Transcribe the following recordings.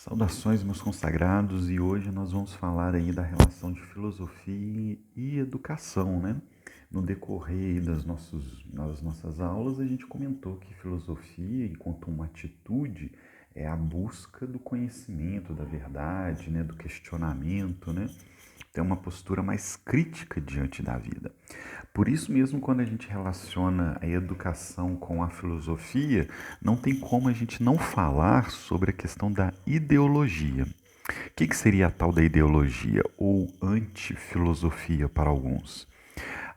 Saudações, meus consagrados, e hoje nós vamos falar aí da relação de filosofia e educação, né? No decorrer das nossas aulas, a gente comentou que filosofia, enquanto uma atitude, é a busca do conhecimento, da verdade, né? Do questionamento, né? Tem uma postura mais crítica diante da vida. Por isso mesmo, quando a gente relaciona a educação com a filosofia, não tem como a gente não falar sobre a questão da ideologia. O que seria a tal da ideologia ou antifilosofia para alguns?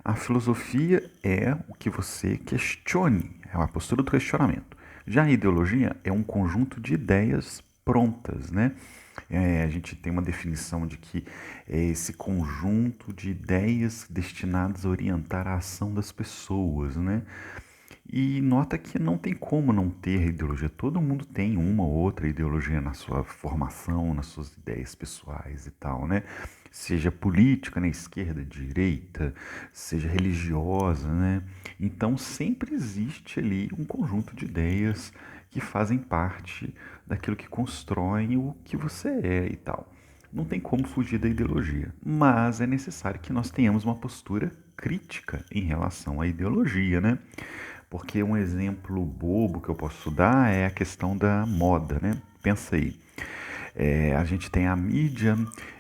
A filosofia é o que você questione, é uma postura do questionamento. Já a ideologia é um conjunto de ideias prontas, né? A gente tem uma definição de que é esse conjunto de ideias destinadas a orientar a ação das pessoas, né? E nota que não tem como não ter ideologia. Todo mundo tem uma ou outra ideologia na sua formação, nas suas ideias pessoais e tal, né? Seja política, né? Esquerda, direita, seja religiosa, né? Então sempre existe ali um conjunto de ideias que fazem parte daquilo que constrói o que você é e tal. Não tem como fugir da ideologia, mas é necessário que nós tenhamos uma postura crítica em relação à ideologia, né? Porque um exemplo bobo que eu posso dar é a questão da moda, né? Pensa aí, a gente tem a mídia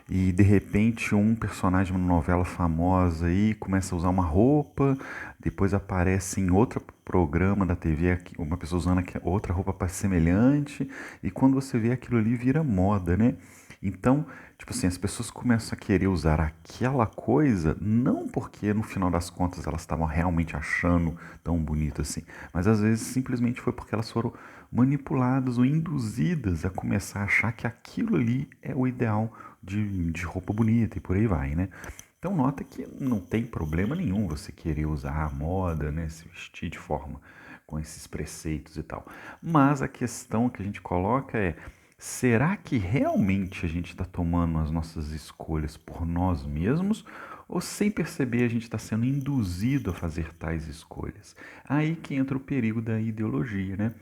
e de repente um personagem de uma novela famosa aí começa a usar uma roupa, depois aparece em outro programa da TV uma pessoa usando outra roupa semelhante, e quando você vê aquilo ali vira moda, né? Então, tipo assim, as pessoas começam a querer usar aquela coisa, não porque no final das contas elas estavam realmente achando tão bonito assim, mas às vezes simplesmente foi porque elas foram manipuladas ou induzidas a começar a achar que aquilo ali é o ideal de roupa bonita e por aí vai, né? Então nota que não tem problema nenhum você querer usar a moda, né, se vestir de forma com esses preceitos e tal. Mas a questão que a gente coloca é: será que realmente a gente está tomando as nossas escolhas por nós mesmos? Ou sem perceber a gente está sendo induzido a fazer tais escolhas? Aí que entra o perigo da ideologia, né?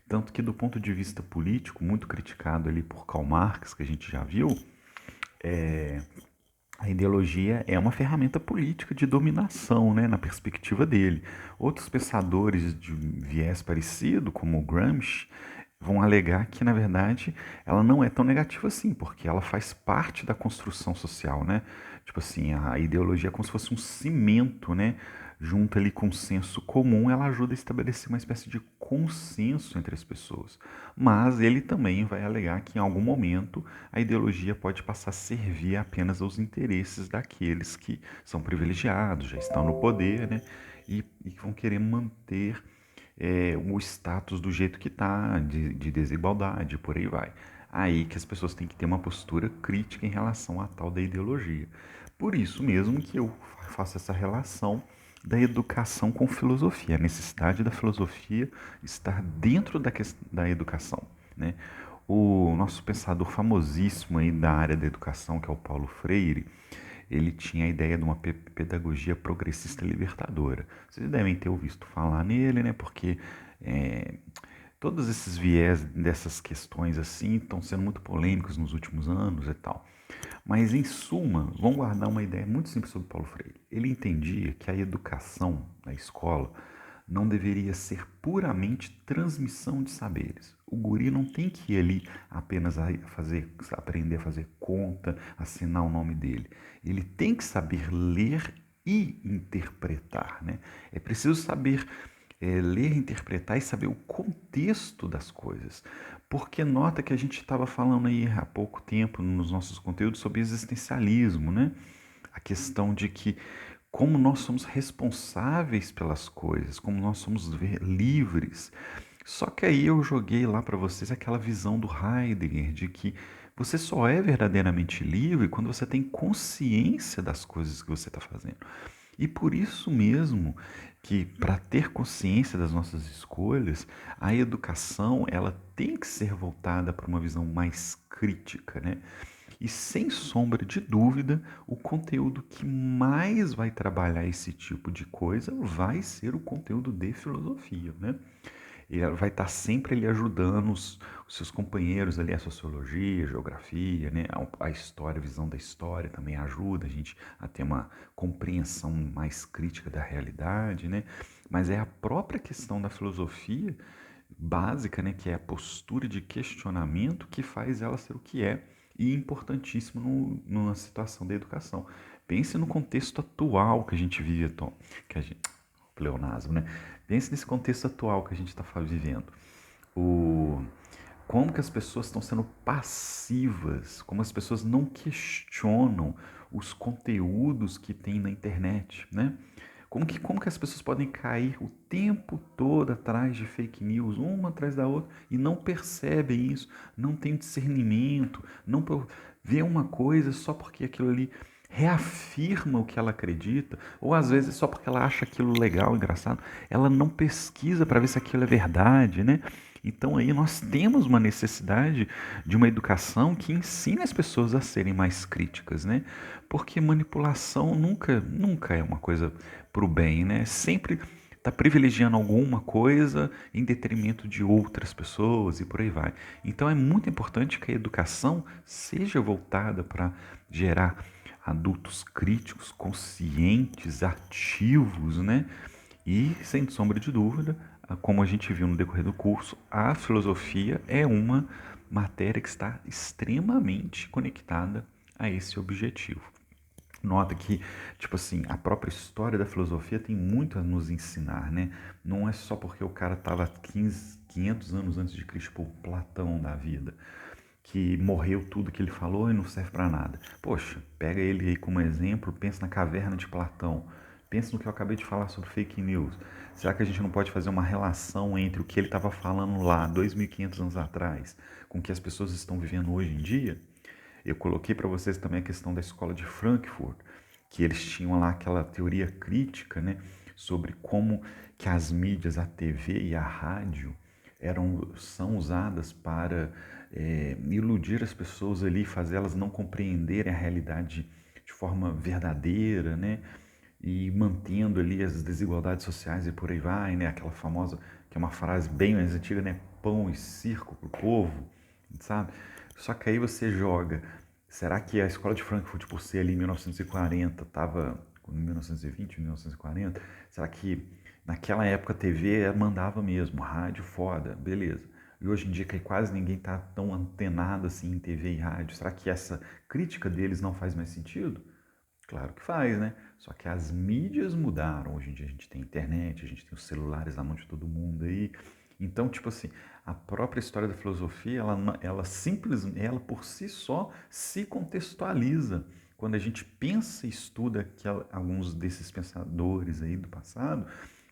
Tanto que do ponto de vista político, muito criticado ali por Karl Marx, que a gente já viu, a ideologia é uma ferramenta política de dominação, né, na perspectiva dele. Outros pensadores de viés parecido, como o Gramsci, vão alegar que, na verdade, ela não é tão negativa assim, porque ela faz parte da construção social, né? Tipo assim, a ideologia é como se fosse um cimento, né? Junto ali com o senso comum, ela ajuda a estabelecer uma espécie de consenso entre as pessoas. Mas ele também vai alegar que, em algum momento, a ideologia pode passar a servir apenas aos interesses daqueles que são privilegiados, já estão no poder, né? E que vão querer manter o status do jeito que está, de desigualdade, por aí vai. Aí que as pessoas têm que ter uma postura crítica em relação à tal da ideologia. Por isso mesmo que eu faço essa relação da educação com filosofia, a necessidade da filosofia estar dentro da educação, né? O nosso pensador famosíssimo aí da área da educação, que é o Paulo Freire, ele tinha a ideia de uma pedagogia progressista libertadora. Vocês devem ter ouvido falar nele, né? Porque é, todos esses viés dessas questões assim estão sendo muito polêmicos nos últimos anos e tal. Mas em suma, vamos guardar uma ideia muito simples sobre Paulo Freire. Ele entendia que a educação na escola não deveria ser puramente transmissão de saberes. O guri não tem que ir ali apenas aprender a fazer conta, assinar o nome dele. Ele tem que saber ler e interpretar, né? É preciso saber ler, interpretar e saber o contexto das coisas. Porque nota que a gente estava falando aí há pouco tempo nos nossos conteúdos sobre existencialismo, né? A questão de que como nós somos responsáveis pelas coisas, como nós somos livres. Só que aí eu joguei lá para vocês aquela visão do Heidegger de que você só é verdadeiramente livre quando você tem consciência das coisas que você está fazendo. E por isso mesmo que, para ter consciência das nossas escolhas, a educação ela tem que ser voltada para uma visão mais crítica, né? E sem sombra de dúvida, o conteúdo que mais vai trabalhar esse tipo de coisa vai ser o conteúdo de filosofia, né? e ela vai estar sempre ali ajudando os seus companheiros ali, a sociologia, a geografia, né? A história, a visão da história também ajuda a gente a ter uma compreensão mais crítica da realidade, né? Mas é a própria questão da filosofia básica, né, que é a postura de questionamento que faz ela ser o que é e importantíssimo numa situação da educação. Pense no contexto atual que a gente vive, que a gente, pleonasmo, né? Pense nesse contexto atual que a gente está vivendo. O, como que as pessoas estão sendo passivas, como as pessoas não questionam os conteúdos que tem na internet, né? Como que as pessoas podem cair o tempo todo atrás de fake news, uma atrás da outra, e não percebem isso, não tem discernimento, não vê uma coisa só porque aquilo ali reafirma o que ela acredita, ou às vezes só porque ela acha aquilo legal, engraçado, ela não pesquisa para ver se aquilo é verdade, né? Então aí nós temos uma necessidade de uma educação que ensine as pessoas a serem mais críticas, né? Porque manipulação nunca é uma coisa para o bem, né? Sempre está privilegiando alguma coisa em detrimento de outras pessoas e por aí vai. Então é muito importante que a educação seja voltada para gerar adultos críticos, conscientes, ativos, né? E, sem sombra de dúvida, como a gente viu no decorrer do curso, a filosofia é uma matéria que está extremamente conectada a esse objetivo. Nota que, tipo assim, a própria história da filosofia tem muito a nos ensinar, né? Não é só porque o cara estava 500 anos antes de Cristo, tipo Platão da vida, que morreu tudo que ele falou e não serve para nada. Poxa, pega ele aí como exemplo, pensa na caverna de Platão, pensa no que eu acabei de falar sobre fake news. Será que a gente não pode fazer uma relação entre o que ele estava falando lá, 2.500 anos atrás, com o que as pessoas estão vivendo hoje em dia? Eu coloquei para vocês também a questão da escola de Frankfurt, que eles tinham lá aquela teoria crítica, né, sobre como que as mídias, a TV e a rádio são usadas para iludir as pessoas ali, fazer elas não compreenderem a realidade de forma verdadeira, né, e mantendo ali as desigualdades sociais e por aí vai, né, aquela famosa, que é uma frase bem mais antiga, né, pão e circo para o povo, sabe? Só que aí você joga, será que a escola de Frankfurt, por ser ali em 1940, estava em 1920, 1940, será que naquela época a TV mandava mesmo, rádio foda, beleza. E hoje em dia que quase ninguém está tão antenado assim em TV e rádio, será que essa crítica deles não faz mais sentido? Claro que faz, né? Só que as mídias mudaram. Hoje em dia a gente tem internet, a gente tem os celulares na mão de todo mundo aí. Então, tipo assim, a própria história da filosofia, ela simplesmente, ela por si só se contextualiza. Quando a gente pensa e estuda alguns desses pensadores aí do passado,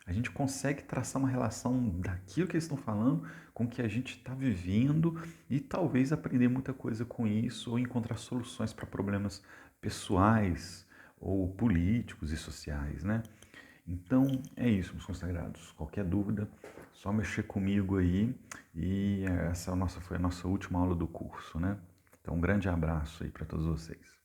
a gente consegue traçar uma relação daquilo que eles estão falando com o que a gente está vivendo e talvez aprender muita coisa com isso ou encontrar soluções para problemas pessoais ou políticos e sociais, né? Então é isso, meus consagrados. Qualquer dúvida, só mexer comigo aí e essa foi a nossa última aula do curso, né? Então um grande abraço aí para todos vocês.